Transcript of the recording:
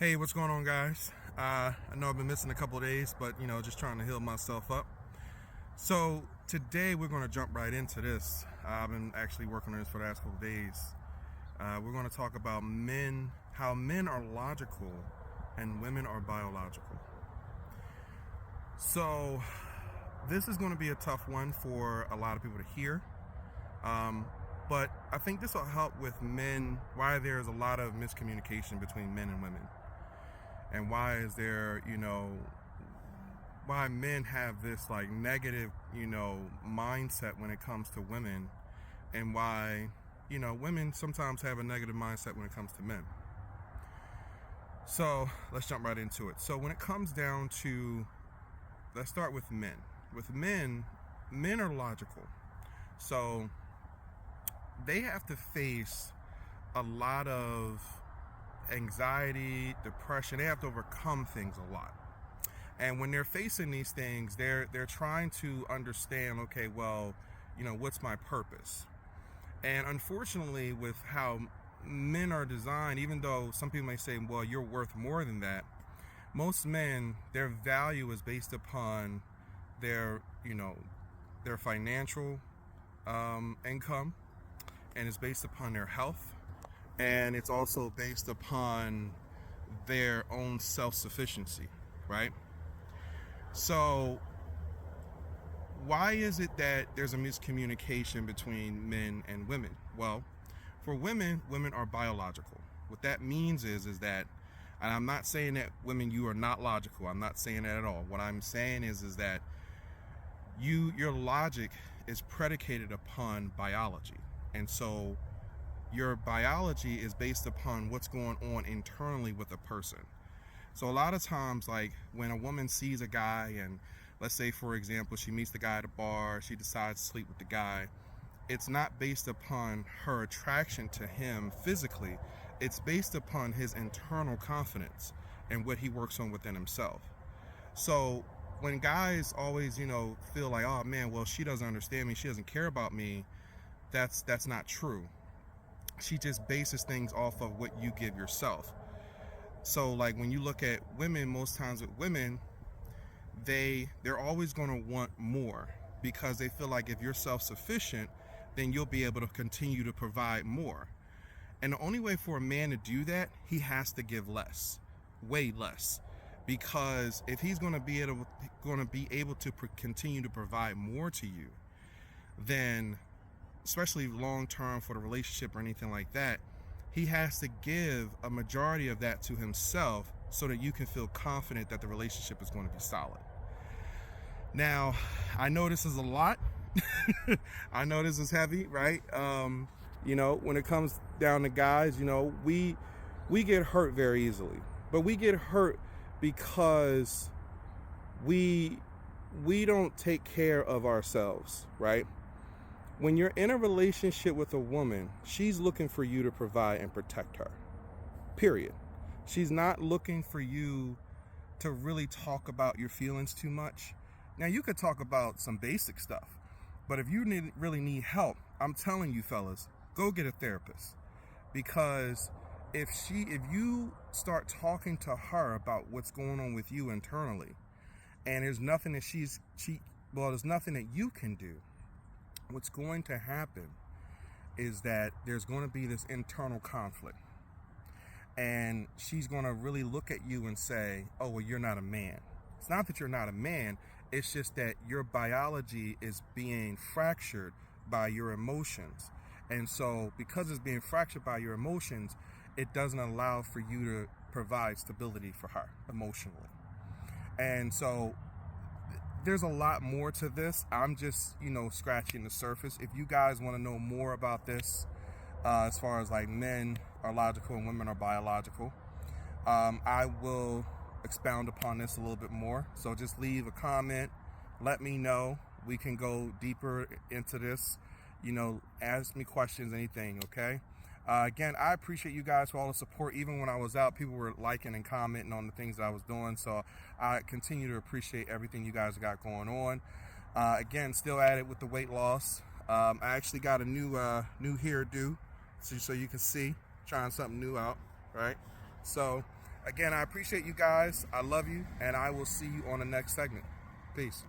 Hey, what's going on, guys? I know I've been missing a couple of days, but just trying to heal myself up. So today we're going to jump right into this. I've been actually working on this for the last couple of days. We're going to talk about men, how men are logical and women are biological. So this is going to be a tough one for a lot of people to hear. But I think this will help with men, why there's a lot of miscommunication between men and women. And why is there, why men have this like negative, mindset when it comes to women, and why, women sometimes have a negative mindset when it comes to men. So let's jump right into it. So when it comes down to, let's start with men. With men are logical. So they have to face a lot of anxiety, depression. They have to overcome things a lot. And when they're facing these things, they're trying to understand, okay, well, what's my purpose? And unfortunately, with how men are designed, even though some people may say, well, you're worth more than that, most men, their value is based upon their financial income, and it's based upon their health. And it's also based upon their own self-sufficiency, right? So why is it that there's a miscommunication between men and women? Well, for women are biological. What that means is that, and I'm not saying that women, you are not logical. I'm not saying that at all. What I'm saying is that your logic is predicated upon biology. And so your biology is based upon what's going on internally with a person. So a lot of times, like when a woman sees a guy, and let's say, for example, she meets the guy at a bar, she decides to sleep with the guy, it's not based upon her attraction to him physically. It's based upon his internal confidence and what he works on within himself. So when guys always, feel like, oh man, well, she doesn't understand me, she doesn't care about me, that's not true. She just bases things off of what you give yourself. So like when you look at women, most times with women, they're always going to want more, because they feel like if you're self-sufficient, then you'll be able to continue to provide more. And the only way for a man to do that, he has to give less, way less. Because if he's going to be able to continue to provide more to you, then especially long term for the relationship or anything like that, he has to give a majority of that to himself so that you can feel confident that the relationship is going to be solid. Now, I know this is a lot. I know this is heavy, right? When it comes down to guys, we get hurt very easily. But we get hurt because we don't take care of ourselves, right? When you're in a relationship with a woman, she's looking for you to provide and protect her, period. She's not looking for you to really talk about your feelings too much. Now, you could talk about some basic stuff, but if you really need help, I'm telling you, fellas, go get a therapist. Because if you start talking to her about what's going on with you internally, and there's nothing that there's nothing that you can do, what's going to happen is that there's going to be this internal conflict. And she's going to really look at you and say, oh, well, you're not a man. It's not that you're not a man. It's just that your biology is being fractured by your emotions. And so because it's being fractured by your emotions, it doesn't allow for you to provide stability for her emotionally. And so there's a lot more to this. I'm just, scratching the surface. If you guys want to know more about this, as far as like men are logical and women are biological, I will expound upon this a little bit more. So just leave a comment. Let me know. We can go deeper into this. Ask me questions, anything, okay? Again, I appreciate you guys for all the support. Even when I was out, people were liking and commenting on the things that I was doing. So I continue to appreciate everything you guys got going on. Again, still at it with the weight loss. I actually got a new hairdo, so you can see, trying something new out, right? So Again, I appreciate you guys. I love you, and I will see you on the next segment. Peace.